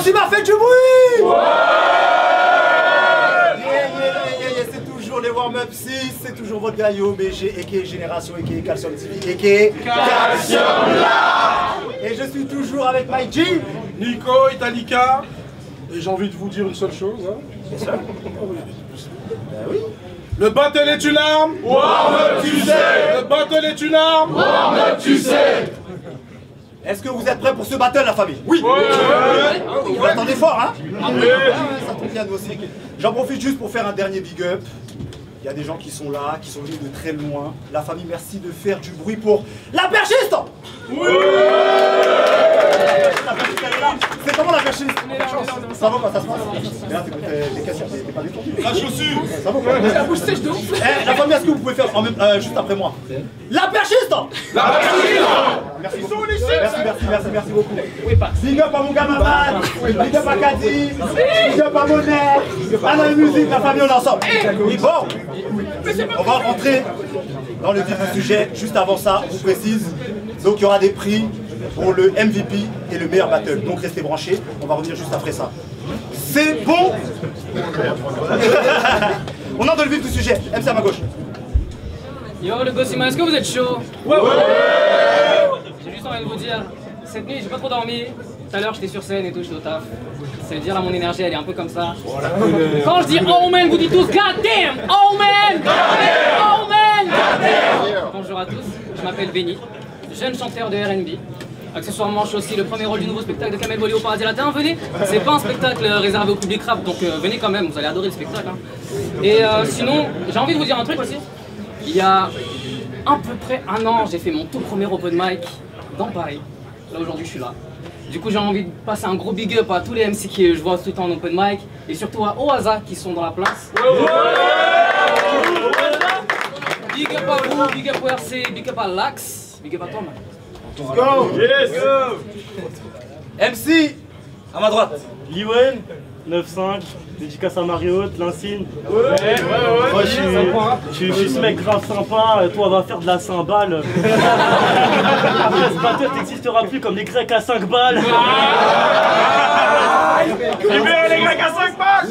Hiroshima, faites du bruit! C'est toujours les warm-up 6, c'est toujours votre gars Yo BG, aka Génération, aka Calcium TV, aka Calcium Là. Et je suis toujours avec Mike G, Nico, Italica, et j'ai envie de vous dire une seule chose. Hein. C'est ça? Oui. Le battle est une arme, warm-up tu sais. Le battle est une arme, warm-up tu sais. Est-ce que vous êtes prêts pour ce battle, la famille? Oui. Vous attendez fort, hein? Ça tombe bien, nous aussi. J'en profite juste pour faire un dernier big up. Il y a des gens qui sont là, qui sont venus de très loin. La famille, merci de faire du bruit pour la perchiste. Oui. C'est comment la perchiste? Ça va quand ça se passe? Mais là, t'es cassure, t'es pas détendu. La chaussure. Ça va quoi? La bouche sèche de ouf. La famille, est-ce que vous pouvez faire en même, juste après moi? La perchiste. La perchiste. Merci beaucoup. Big up à mon gars Mamad, big up à Kadi, big up à Monet, à la musique, la famille, on est ensemble. Et bon, on va rentrer dans le vif du sujet. Juste avant ça, on vous précise, donc il y aura des prix pour le MVP et le meilleur battle. Donc restez branchés, on va revenir juste après ça. C'est bon. On entre dans le vif du sujet. MC à ma gauche. Yo le Gossima, est-ce que vous êtes chaud? Ouais. J'ai juste envie de vous dire, cette nuit j'ai pas trop dormi. Tout à l'heure j'étais sur scène et tout, j'étais au taf. Ça veut dire là mon énergie elle est un peu comme ça. Quand je dis oh man, vous dites tous God damn! Oh man! God damn! Oh man! God damn! Bonjour à tous, je m'appelle Benny, jeune chanteur de R&B. Accessoirement, je suis aussi le premier rôle du nouveau spectacle de Kamel Bolé au Paradis Latin. Venez, c'est pas un spectacle réservé au public rap, donc venez quand même, vous allez adorer le spectacle. Hein. Et sinon, j'ai envie de vous dire un truc aussi. Il y a à peu près un an, j'ai fait mon tout premier open mic dans Paris. Là aujourd'hui, je suis là. Du coup, j'ai envie de passer un gros big up à tous les MC que je vois tout le temps en open mic et surtout à Oaza qui sont dans la place. Big up à vous, big up au RC, big up à Lax, big up à Tom. Let's go! Yes! MC, à ma droite. Liwen, 9-5, dédicace à Mariotte, Lincine. Moi je suis ce mec grave sympa, toi va faire de la cymbale. Après ce battle n'existera plus comme les Grecs à 5 balles. Les Grecs à 5 balles.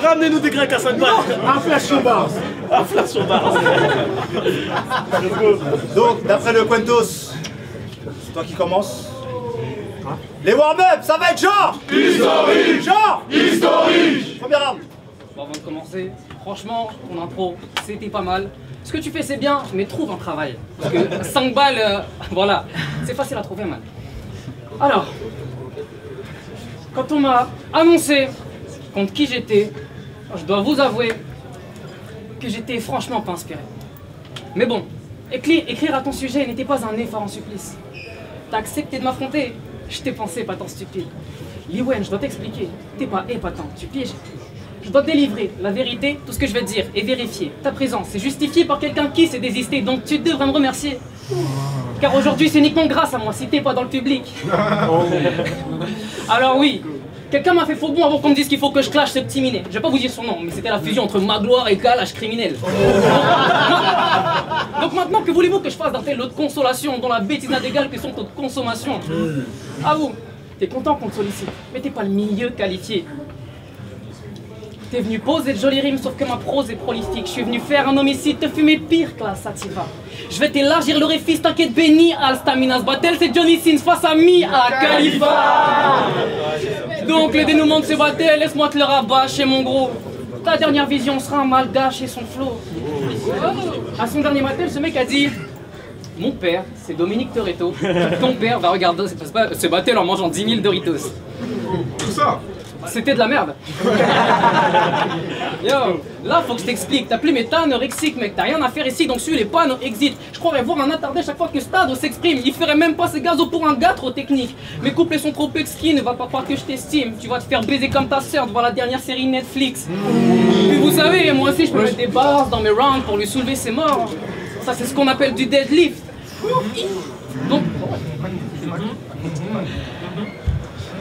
Ramenez-nous des Grecs à 5 balles. Inflation bars. Inflation bars. Donc, d'après le Quentos, c'est toi qui commences. Les warm-up, ça va être genre historique. Genre historique. Première round. Bon, avant de commencer, franchement, ton intro, c'était pas mal. Ce que tu fais, c'est bien, mais trouve un travail. Parce que 5 balles, voilà, c'est facile à trouver, man. Alors, quand on m'a annoncé contre qui j'étais, je dois vous avouer que j'étais franchement pas inspiré. Mais bon, écrire à ton sujet n'était pas un effort en supplice. T'as accepté de m'affronter, je t'ai pensé pas tant stupide. Liwen, je dois t'expliquer, t'es pas épatant, tu pièges. Je dois te délivrer la vérité, tout ce que je vais te dire est vérifié. Ta présence est justifiée par quelqu'un qui s'est désisté, donc tu devrais me remercier. Car aujourd'hui c'est uniquement grâce à moi si t'es pas dans le public. Alors oui, quelqu'un m'a fait faux bon avant qu'on me dise qu'il faut que je clash ce petit minet. Je vais pas vous dire son nom, mais c'était la fusion entre Magloire et Kalash criminel. Donc maintenant, que voulez-vous que je fasse d'un tel lot de consolation dont la bêtise n'a d'égal que son taux de consommation? À vous, t'es content qu'on te sollicite, mais t'es pas le milieu qualifié. T'es venu poser de jolies rimes, sauf que ma prose est prolifique. Je suis venu faire un homicide, te fumer pire que la sativa. Je vais t'élargir le réfis, t'inquiète Benny, Al Staminas Battle, c'est Johnny Sins face à à Khalifa. Donc le dénouement de ce battle, laisse-moi te le rabâcher mon gros. Ta dernière vision sera un malgache et son flow. À son dernier battle, ce mec a dit: mon père, c'est Dominique Toretto. Ton père va regarder ce battle en mangeant 10 000 Doritos. Tout ça. C'était de la merde. Yo, là faut que je t'explique, ta plume est anorexique mec, t'as rien à faire ici donc suis les panneaux exit. Je croirais voir un attardé chaque fois que Stado s'exprime. Il ferait même pas ses gazos pour un gars trop technique. Mes couplets sont trop exquis, ne va pas croire que je t'estime. Tu vas te faire baiser comme ta sœur devant la dernière série Netflix. Puis vous savez, moi aussi je peux mettre des bars dans mes rounds pour lui soulever ses morts. Ça c'est ce qu'on appelle du deadlift.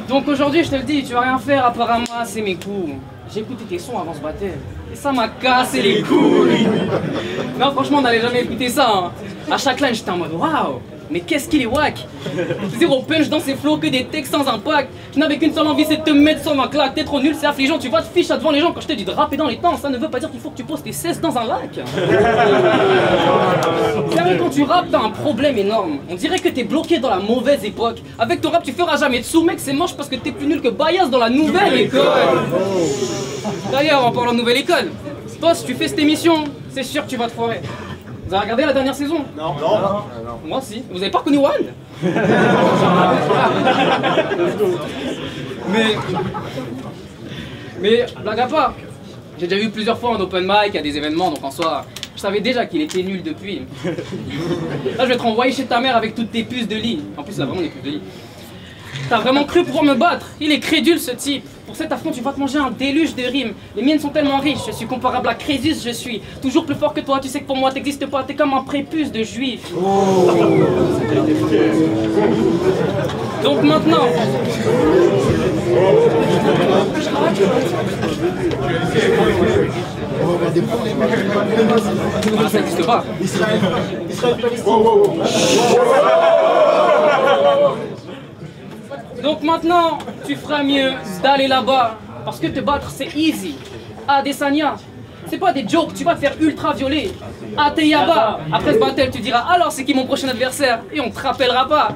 Donc aujourd'hui je te le dis, tu vas rien faire à part ramasser mes coups. j'ai écouté tes sons avant ce battle. Et ça m'a cassé les couilles. Non, franchement, on n'allait jamais écouter ça. Hein. À chaque line, j'étais en mode waouh, mais qu'est-ce qu'il est wack. Zéro punch dans ses flots, que des textes sans impact. Je n'avais qu'une seule envie, c'est de te mettre sur ma claque. T'es trop nul, c'est affligeant, tu vas te ficher devant les gens. Quand je te dis de rapper dans les temps, ça ne veut pas dire qu'il faut que tu poses tes cesses dans un lac. Sérieux, quand tu rappes, t'as un problème énorme. On dirait que t'es bloqué dans la mauvaise époque. Avec ton rap, tu feras jamais de sous, mec, c'est moche parce que t'es plus nul que Bayas dans la nouvelle école. D'ailleurs, en parlant de nouvelle école, toi, si tu fais cette émission, c'est sûr que tu vas te foirer. Vous avez regardé la dernière saison? Non. Moi si. Vous avez pas reconnu One? Mais blague à part, j'ai déjà vu plusieurs fois en open mic à des événements, donc en soi, je savais déjà qu'il était nul depuis. Là, je vais te renvoyer chez ta mère avec toutes tes puces de lit. En plus, là, vraiment des puces de lit. T'as vraiment cru pouvoir me battre? Il est crédule ce type. Pour cet affront, tu vas te manger un déluge de rimes. Les miennes sont tellement riches, je suis comparable à Crésus, je suis toujours plus fort que toi. Tu sais que pour moi t'existes pas, t'es comme un prépuce de juif. Oh. Donc maintenant... Ah, ça n'existe pas. Donc maintenant, tu feras mieux d'aller là-bas, parce que te battre c'est easy. Adesanya, c'est pas des jokes, tu vas te faire ultra violer. Ateyaba, après ce battle tu diras alors c'est qui mon prochain adversaire et on te rappellera pas.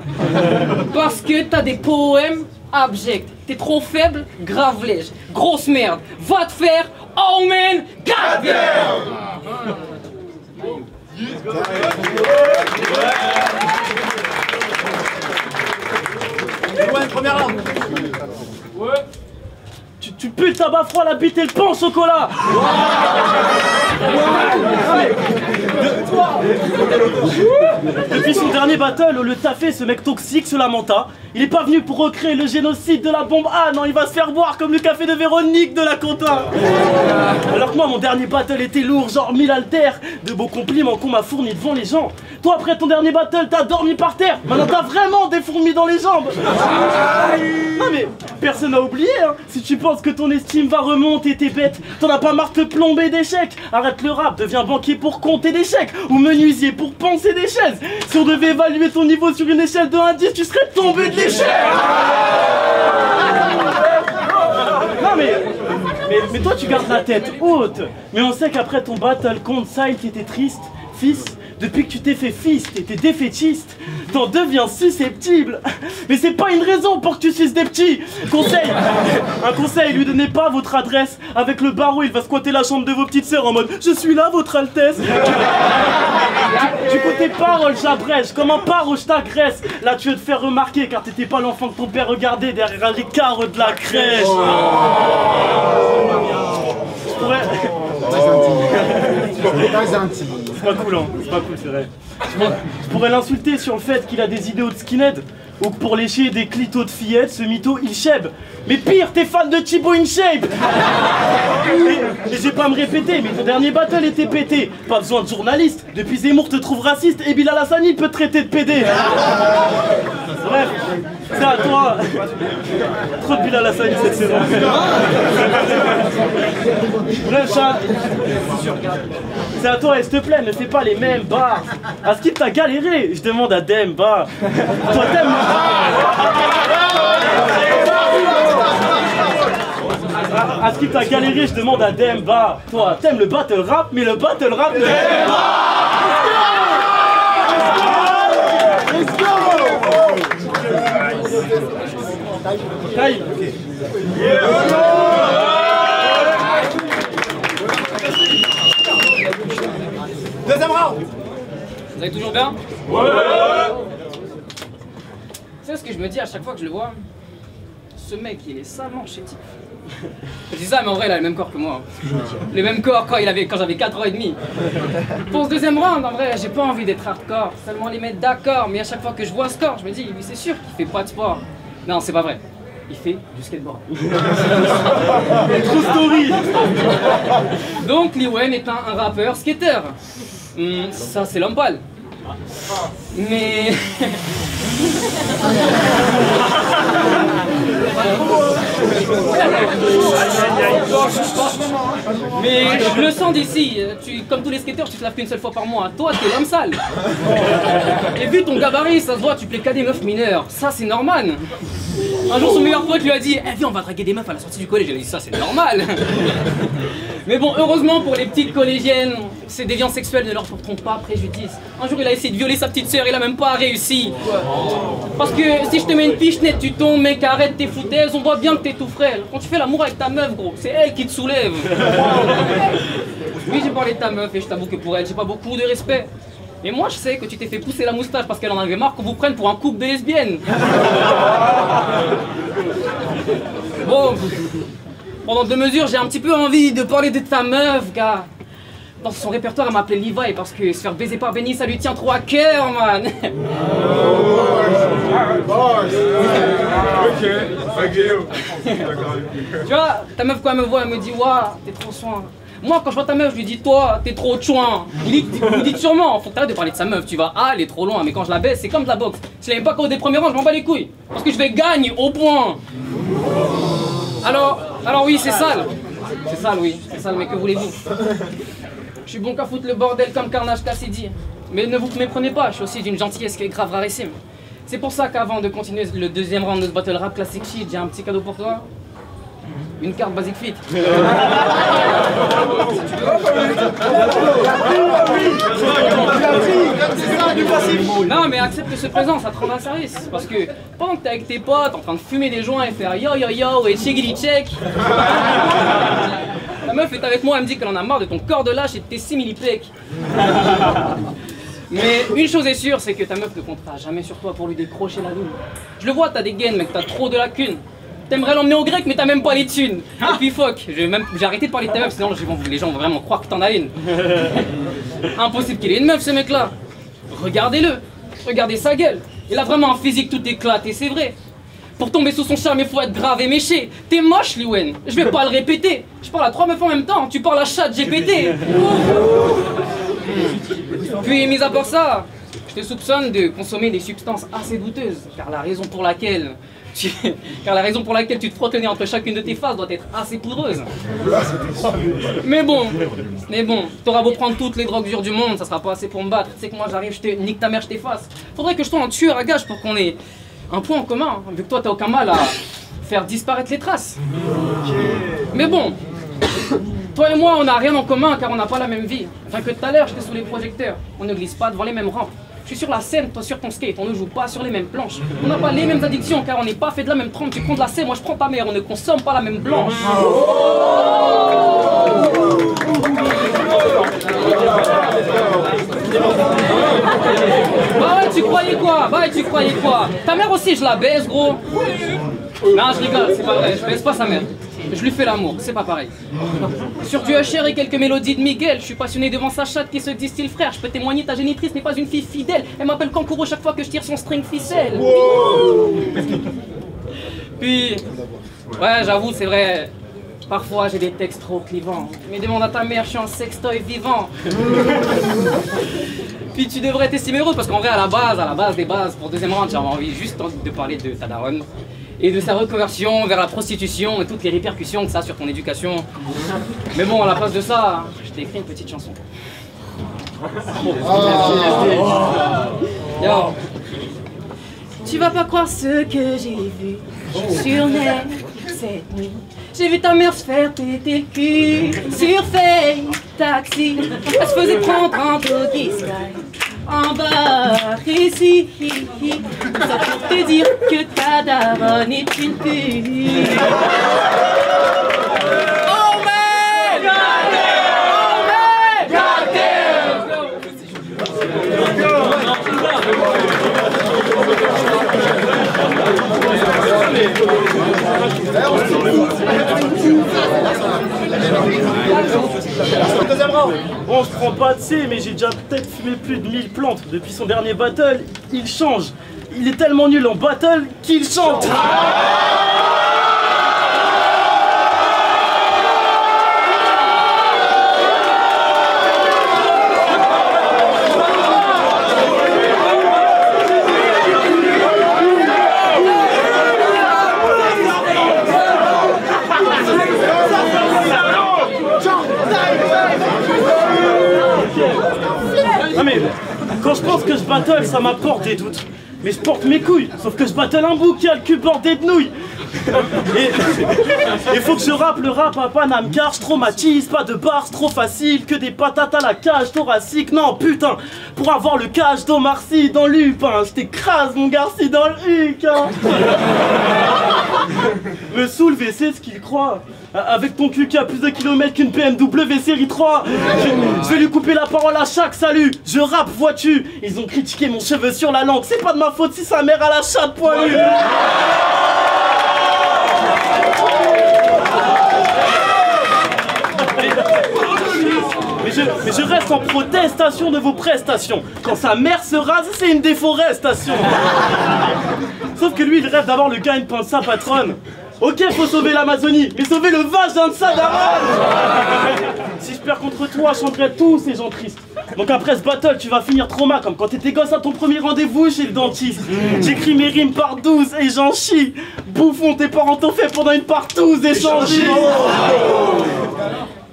Parce que t'as des poèmes abjects, t'es trop faible, grave lège, grosse merde, va te faire, oh man, goddamn. Première round. Ouais. Tu pues le tabac froid, la bite et le pain au chocolat. Depuis son dernier battle, le taffé, ce mec toxique se lamenta. Il est pas venu pour recréer le génocide de la bombe. Ah non, il va se faire boire comme le café de Véronique de la Conta. Alors que moi, mon dernier battle était lourd, genre 1000 haltères. De beaux compliments qu'on m'a fournis devant les gens. Toi, après ton dernier battle, t'as dormi par terre. Maintenant, t'as vraiment des fourmis dans les jambes. Non mais, personne n'a oublié, hein. Si tu penses que ton estime va remonter, t'es bête. T'en as pas marre de te plomber d'échecs. Arrête le rap, deviens banquier pour compter des chèques. Ou menuisier pour penser des chaises. Si on devait évaluer ton niveau sur une échelle de 1 à 10, tu serais tombé de l'échelle. Non mais toi tu gardes la tête haute. Mais on sait qu'après ton battle contre Sile, t'étais triste, fils. Depuis que tu t'es fait fils, t'es défaitiste, t'en deviens susceptible. Mais c'est pas une raison pour que tu suces des petits. Conseil, un conseil, lui donnez pas votre adresse. Avec le barreau, il va squatter la chambre de vos petites sœurs en mode je suis là, votre Altesse. Du coup, tes paroles, j'abrège, comme un paro, je t'agresse. Là, tu veux te faire remarquer car t'étais pas l'enfant que ton père regardait derrière les carreaux de la crèche. Je pourrais... C'est pas cool, hein. C'est pas cool, c'est vrai. Je pourrais l'insulter sur le fait qu'il a des idéaux de skinhead. Ou que pour lécher des clitos de fillettes, ce mytho il chèbe. Mais pire, t'es fan de Thibaut InShape. Et j'ai pas à me répéter, mais ton dernier battle était pété. Pas besoin de journaliste. Depuis Zemmour te trouve raciste et Bilal Hassani peut te traiter de pédé. Bref, c'est à toi. Trop de Bilal Hassani cette saison. Bref, chat. C'est à toi et s'il te plaît, ne fais pas les mêmes barres. À ce qui t'as galéré, je demande à Demba. Toi t'aimes. À ce qui t'a galéré, je demande à Demba. Toi, t'aimes le battle rap, mais le battle rap de Demba. Let's go. Time. Deuxième round. Vous allez toujours bien? Ouais. Tu sais ce que je me dis à chaque fois que je le vois? Ce mec, il est salement chétif. Je dis ça, mais en vrai, il a le même corps que moi. Le même corps quand j'avais 4 ans et demi. Pour ce deuxième round, en vrai, j'ai pas envie d'être hardcore. Seulement les mettre d'accord, mais à chaque fois que je vois un score, je me dis, lui, c'est sûr qu'il fait pas de sport. Non, c'est pas vrai. Il fait du skateboard. True story. Donc, Liwen est un rappeur skater. Ça, c'est l'homme pâle. Mais... Mais je le sens d'ici, comme tous les skateurs, tu te laves qu'une seule fois par mois. Toi, t'es l'homme sale. Et vu ton gabarit, ça se voit, tu plais qu'à des meufs mineures. Ça, c'est normal. Un jour, son meilleur pote lui a dit « Eh, viens, on va draguer des meufs à la sortie du collège. » Il a dit « Ça, c'est normal. » Mais bon, heureusement pour les petites collégiennes, ces déviants sexuels ne leur porteront pas préjudice. Un jour, il a essayé de violer sa petite sœur, il a même pas réussi. Parce que si je te mets une pichenette, tu tombes, mec, arrête tes foutaises, on voit bien que t'es tout frêle. Quand tu fais l'amour avec ta meuf, gros, c'est elle qui te soulève. Oui, j'ai parlé de ta meuf et je t'avoue que pour elle, j'ai pas beaucoup de respect. Et moi, je sais que tu t'es fait pousser la moustache parce qu'elle en avait marre qu'on vous prenne pour un couple de lesbiennes. Bon, pendant 2 mesures, j'ai un petit peu envie de parler de ta meuf, gars. Dans son répertoire, elle m'appelait Levi parce que se faire baiser par Benny, ça lui tient trop à cœur, man. Tu vois, ta meuf, quand elle me voit, elle me dit « Waouh, t'es trop soin ». Moi, quand je vois ta meuf, je lui dis « Toi, t'es trop chouin ». Vous dites sûrement, faut que t'arrêtes de parler de sa meuf, tu vas « Ah, elle est trop loin ». Mais quand je la baisse, c'est comme de la boxe. Si elle aime pas qu'au des premiers rangs, je m'en bats les couilles. Parce que je vais gagner au point. Alors oui, c'est sale. C'est sale, oui. C'est sale, mais que voulez-vous? Je suis bon qu'à foutre le bordel comme Carnage Cassidy. Mais ne vous méprenez pas, je suis aussi d'une gentillesse qui est grave rarissime. C'est pour ça qu'avant de continuer le 2e round de ce battle rap classic shit, j'ai un petit cadeau pour toi. Une carte Basic Fit. Non mais accepte ce présent, ça te rendra service. Parce que pendant que t'es avec tes potes en train de fumer des joints et faire yo yo yo et checkity check, la meuf est avec moi, elle me dit qu'elle en a marre de ton corps de lâche et de tes simili-pecs. Mais une chose est sûre, c'est que ta meuf ne comptera jamais sur toi pour lui décrocher la lune. Je le vois, t'as des gaines, mec, t'as trop de lacunes. T'aimerais l'emmener au grec, mais t'as même pas les thunes. Et puis fuck, j'ai arrêté de parler de ta meuf, sinon les gens vont vraiment croire que t'en as une. Impossible qu'il ait une meuf, ce mec-là. Regardez-le, regardez sa gueule. Il a vraiment un physique tout éclaté, c'est vrai. Pour tomber sous son charme, il faut être grave et méché. T'es moche, Liwen, je vais pas le répéter. Je parle à 3 meufs en même temps, tu parles à ChatGPT. Puis, mis à part ça, je te soupçonne de consommer des substances assez douteuses, car la raison pour laquelle tu te frottes le nez entre chacune de tes faces doit être assez poudreuse. Mais bon, t'auras beau prendre toutes les drogues dures du monde, ça sera pas assez pour me battre. Tu sais que moi j'arrive, je te nique ta mère, je t'efface. Faudrait que je sois un tueur à gages pour qu'on ait un point en commun, vu que toi t'as aucun mal à faire disparaître les traces. Mais bon, toi et moi on n'a rien en commun car on n'a pas la même vie. Enfin que tout à l'heure j'étais sous les projecteurs, on ne glisse pas devant les mêmes rampes. Je suis sur la scène, toi sur ton skate, on ne joue pas sur les mêmes planches. On n'a pas les mêmes addictions car on n'est pas fait de la même trempe. Tu prends de la C, moi je prends ta mère, on ne consomme pas la même blanche. Bah ouais, tu croyais quoi? Ta mère aussi je la baise, gros. Non, je rigole, c'est pas vrai, je baise pas sa mère. Je lui fais l'amour, c'est pas pareil. Sur du Usher et quelques mélodies de Miguel, je suis passionné devant sa chatte qui se distille frère. Je peux témoigner, ta génitrice n'est pas une fille fidèle. Elle m'appelle Kankouro chaque fois que je tire son string ficelle. Puis, ouais, j'avoue, c'est vrai. Parfois j'ai des textes trop clivants. Mais demande à ta mère, je suis un sextoy vivant. Puis tu devrais t'estimer heureux parce qu'en vrai, à la base des bases, pour 2e round, j'avais envie juste de parler de ta daronne. Et de sa reconversion vers la prostitution et toutes les répercussions que ça a sur ton éducation. Mais bon, à la place de ça, je t'ai écrit une petite chanson. Yo. Tu vas pas croire ce que j'ai vu sur net cette nuit. J'ai vu ta mère se faire péter le cul sur Fake Taxi. Elle se faisait prendre un doggy style en bas ici. Ça pour te dire que ta daronne est une pute. Oh man! On se prend pas de C, mais j'ai déjà peut-être fumé plus de 1000 plantes. Depuis son dernier battle, il change. Il est tellement nul en battle qu'il chante. que je battle, ça m'apporte des doutes. Mais je porte mes couilles, sauf que je battle un bouc qui a le cul bordé de nouilles. Et faut que je rappe le rap à Paname car je traumatise. Pas de bars trop facile, que des patates à la cage thoracique. Non putain, pour avoir le cash d'Omar Sy dans l'Upin, je t'écrase mon garci dans le huc hein. Me soulever c'est ce qu'il croit. Avec ton cul qui a plus de kilomètres qu'une BMW série 3. Je vais lui couper la parole à chaque salut. Je rappe, vois-tu. Ils ont critiqué mon cheveu sur la langue. C'est pas de ma faute si sa mère a la chatte poilue. Mais je reste en protestation de vos prestations. Quand sa mère se rase, c'est une déforestation. Sauf que lui, il rêve d'avoir le gagne-pain de sa patronne. Ok, faut sauver l'Amazonie, mais sauver le vagin de sa daronne. Si je perds contre toi, je changerai tous ces gens tristes. Donc après ce battle, tu vas finir trauma, comme quand t'étais gosse à ton premier rendez-vous chez le dentiste. J'écris mes rimes par 12 et j'en chie. Bouffon, tes parents t'ont fait pendant une partouze échangée.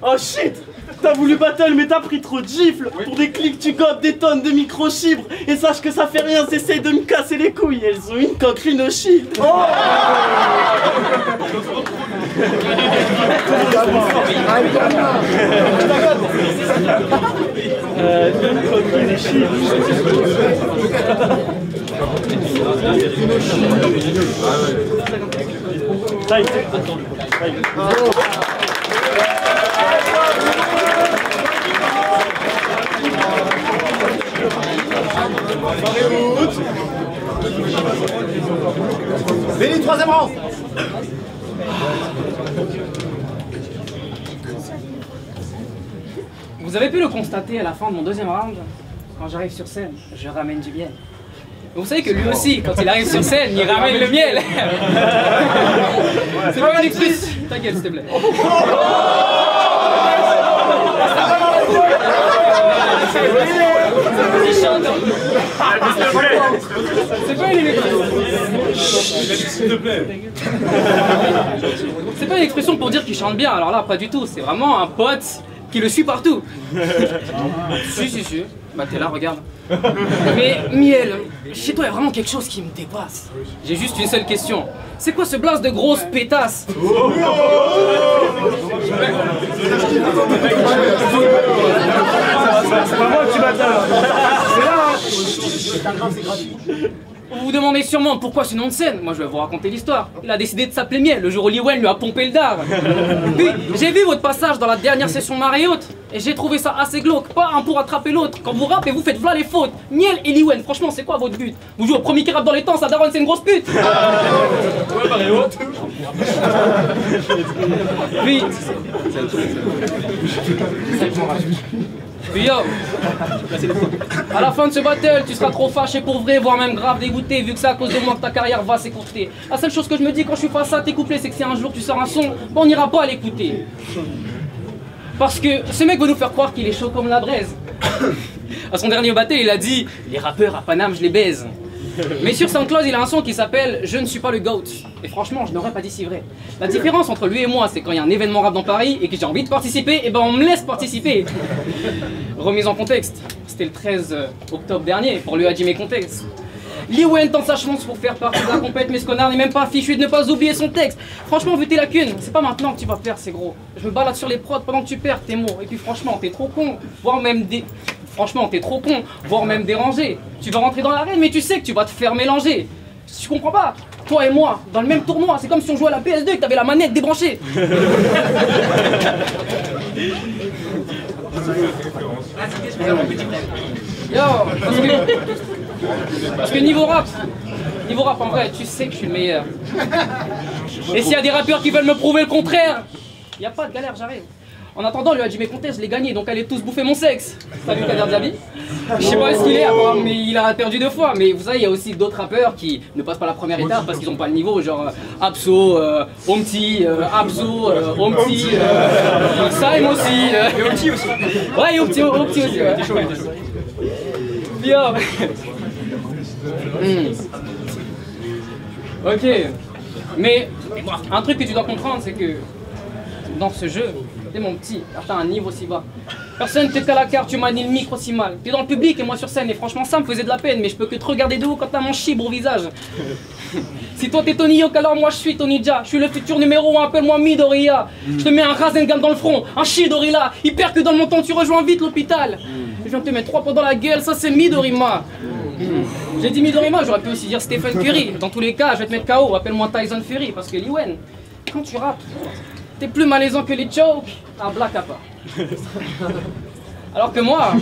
Oh shit! T'as voulu battle mais t'as pris trop de gifles. Pour des clics tu gobes des tonnes de microchibres. Et sache que ça fait rien, t'essayes de me casser les couilles. Elles ont une coque rhinochide. Oh une coque rhinochide. Béni, troisième round. Vous avez pu le constater à la fin de mon deuxième round. Quand j'arrive sur scène, je ramène du miel. Vous savez que lui aussi, quand il arrive sur scène, il ramène le miel. C'est pas une expression. Ta gueule, s'il te plaît. C'est pas une expression. C'est pas une expression pour dire qu'il chante bien. Alors là, pas du tout. C'est vraiment un pote qui le suit partout. Si. Bah t'es là, regarde. Mais Miel, chez toi il y a vraiment quelque chose qui me dépasse. J'ai juste une seule question. C'est quoi ce blast de grosse pétasse? C'est pas moi qui m'attends. C'est là. Vous vous demandez sûrement pourquoi ce nom de scène. Moi je vais vous raconter l'histoire. Il a décidé de s'appeler Miel le jour où Liwen lui a pompé le dard. Puis j'ai vu votre passage dans la dernière session Mariotte et j'ai trouvé ça assez glauque. Pas un pour attraper l'autre. Quand vous rappez, vous faites v'là les fautes. Miel et Liwen, franchement c'est quoi votre but? Vous jouez au premier qui rappe dans les temps, sa daronne c'est une grosse pute. Ouais, Mariotte. Puis yo, à la fin de ce battle, tu seras trop fâché pour vrai, voire même grave dégoûté, vu que c'est à cause de moi que ta carrière va s'écourter. La seule chose que je me dis quand je suis face à tes couplets, c'est que si un jour tu sors un son, on n'ira pas l'écouter. Parce que ce mec veut nous faire croire qu'il est chaud comme la braise. À son dernier battle, il a dit « Les rappeurs à Paname, je les baise ». Mais sur SoundCloud, il a un son qui s'appelle « Je ne suis pas le GOAT ». Et franchement, je n'aurais pas dit si vrai. La différence entre lui et moi, c'est quand il y a un événement rap dans Paris et que j'ai envie de participer, et ben on me laisse participer. Remise en contexte, c'était le 13 octobre dernier, pour lui Hajime Contexte. Liwen tente sa chance pour faire partie de la compète, mais ce connard n'est même pas fichu de ne pas oublier son texte. Franchement, vu tes lacunes, c'est pas maintenant que tu vas perdre, c'est gros. Je me balade sur les prods pendant que tu perds tes mots. Et puis franchement, t'es trop con, voire même Franchement, t'es trop con, voire même dérangé. Tu vas rentrer dans l'arène, mais tu sais que tu vas te faire mélanger. Tu comprends pas? Toi et moi, dans le même tournoi, c'est comme si on jouait à la PS2 et que t'avais la manette débranchée. Yo, parce que niveau rap en vrai, tu sais que je suis le meilleur. Et s'il y a des rappeurs qui veulent me prouver le contraire, y a pas de galère, j'arrive. En attendant, le Hajime Contest, je l'ai gagné, donc allez tous bouffer mon sexe. Salut Kader Diaby. Je sais pas où est-ce qu'il est, apparemment, mais il a perdu 2 fois. Mais vous savez, il y a aussi d'autres rappeurs qui ne passent pas la première étape parce qu'ils n'ont pas le niveau, genre Abso, Omti, Abso, Omti, Saim aussi. Et Omti aussi. Ouais, Omti aussi, ouais. Bien. Ok. Mais un truc que tu dois comprendre, c'est que dans ce jeu, il T'es mon petit, car t'as un niveau si bas. Personne t'est qu'à la carte, tu manies le micro si mal. T'es dans le public et moi sur scène, et franchement ça me faisait de la peine, mais je peux que te regarder de haut quand t'as mon chibre au visage. Si toi t'es Tony Hawk, alors moi je suis Tony Jaa. Je suis le futur numéro 1, appelle-moi Midoriya. Je te mets un Rasengan dans le front, un Chidorilla. Hyper que dans le montant tu rejoins vite l'hôpital. Je viens de te mettre 3 points dans la gueule, ça c'est Midorima. J'ai dit Midorima, j'aurais pu aussi dire Stephen Curry. Dans tous les cas, je vais te mettre KO, appelle-moi Tyson Fury. Parce que Liwen, quand tu rappes, t'es plus malaisant que les chokes à Black Appa. Alors que moi,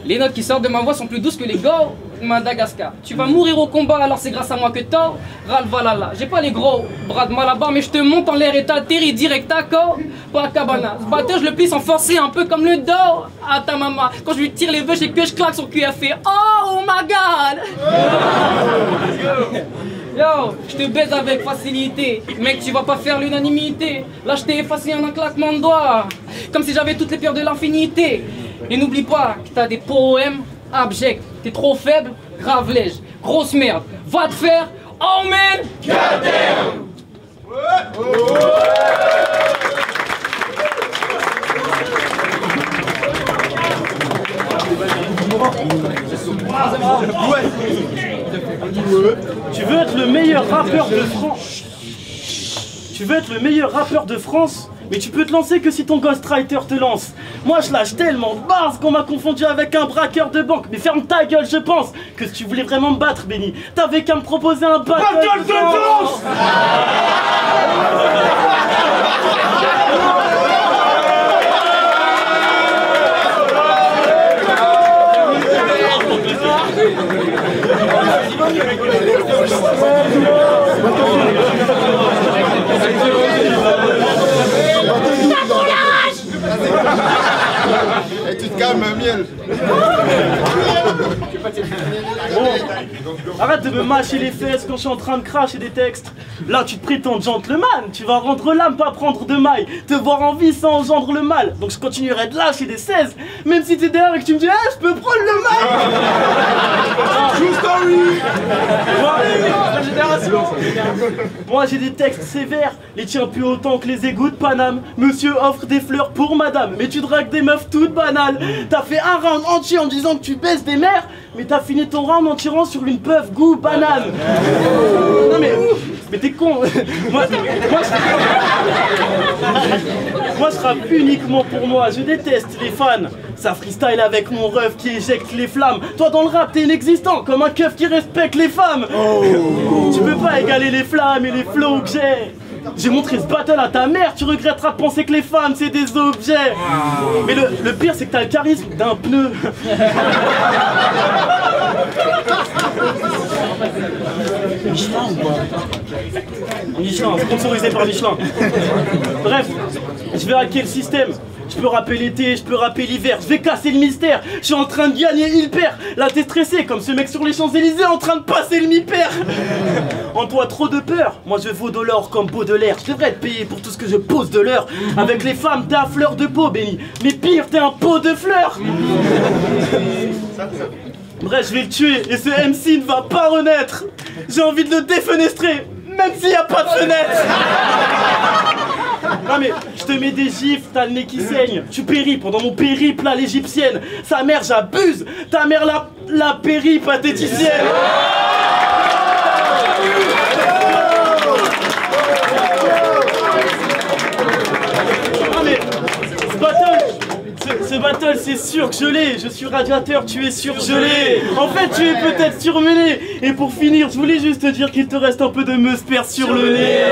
les notes qui sortent de ma voix sont plus douces que les go de Madagascar. Tu vas mourir au combat, alors c'est grâce à moi que t'as Ralvalala. J'ai pas les gros bras de Malabar, mais je te monte en l'air et t'atterris direct à Co, pas à Cabana. Ce batteur, je le plisse en forcé, un peu comme le dos à ta maman. Quand je lui tire les vœux, j'ai que je claque son cul, elle fait oh my god. Yo, je te baise avec facilité. Mec, tu vas pas faire l'unanimité. Là, je t'ai effacé en un claquement de doigts. Comme si j'avais toutes les pierres de l'infinité. Et n'oublie pas que t'as des poèmes abjects. T'es trop faible, grave lège. Grosse merde, va te faire. Oh man, goddamn. Tu veux être le meilleur rappeur de France? Tu veux être le meilleur rappeur de France? Mais tu peux te lancer que si ton ghostwriter te lance. Moi je lâche tellement de bars qu'on m'a confondu avec un braqueur de banque. Mais ferme ta gueule, je pense que si tu voulais vraiment me battre, Benny, t'avais qu'à me proposer un battle de danse. Et tu te calmes, miel. Bon, arrête de me mâcher les fesses quand je suis en train de cracher des textes. Là tu te prétends gentleman, tu vas rendre l'âme, pas prendre de maille. Te voir en vie ça engendre le mal. Donc je continuerai de lâcher des 16. Même si t'es derrière et que tu me dis je peux prendre le mal. True story. Moi j'ai des textes sévères, les tiens plus autant que les égouts de Paname. Monsieur offre des fleurs pour madame, mais tu dragues des meufs toutes banales. T'as fait un round entier en disant que tu baisses des mères, mais t'as fini ton round en tirant sur une puff goût banane. Non mais t'es con. Moi je rappe uniquement pour moi, je déteste les fans. Ça freestyle avec mon ref qui éjecte les flammes. Toi dans le rap t'es inexistant, comme un keuf qui respecte les femmes. Tu peux pas égaler les flammes et les flows que j'ai. J'ai montré ce battle à ta mère, tu regretteras de penser que les femmes c'est des objets. Mais le pire c'est que t'as le charisme d'un pneu. Michelin ou quoi? Michelin, sponsorisé par Michelin. Bref, je vais hacker le système. Je peux rapper l'été, je peux rapper l'hiver, je vais casser le mystère. Je suis en train de gagner, il perd. Là t'es stressé comme ce mec sur les Champs-Élysées en train de passer le mi-père. En toi trop de peur, moi je vaux de l'or comme Baudelaire. Je devrais être payé pour tout ce que je pose de l'heure. Avec les femmes t'es à fleur de peau, Benny. Mais pire t'es un pot de fleurs. Bref, je vais le tuer et ce MC ne va pas renaître. J'ai envie de le défenestrer, même s'il n'y a pas de fenêtre. Non mais je te mets des gifs, t'as le nez qui saigne. Tu péris pendant mon périple à l'égyptienne. Sa mère j'abuse, ta mère la péripatéticienne. Non mais ce battle c'est sûr que je l'ai. Je suis radiateur, tu es surgelé. En fait tu es peut-être surmené. Et pour finir je voulais juste te dire qu'il te reste un peu de meusper sur le nez.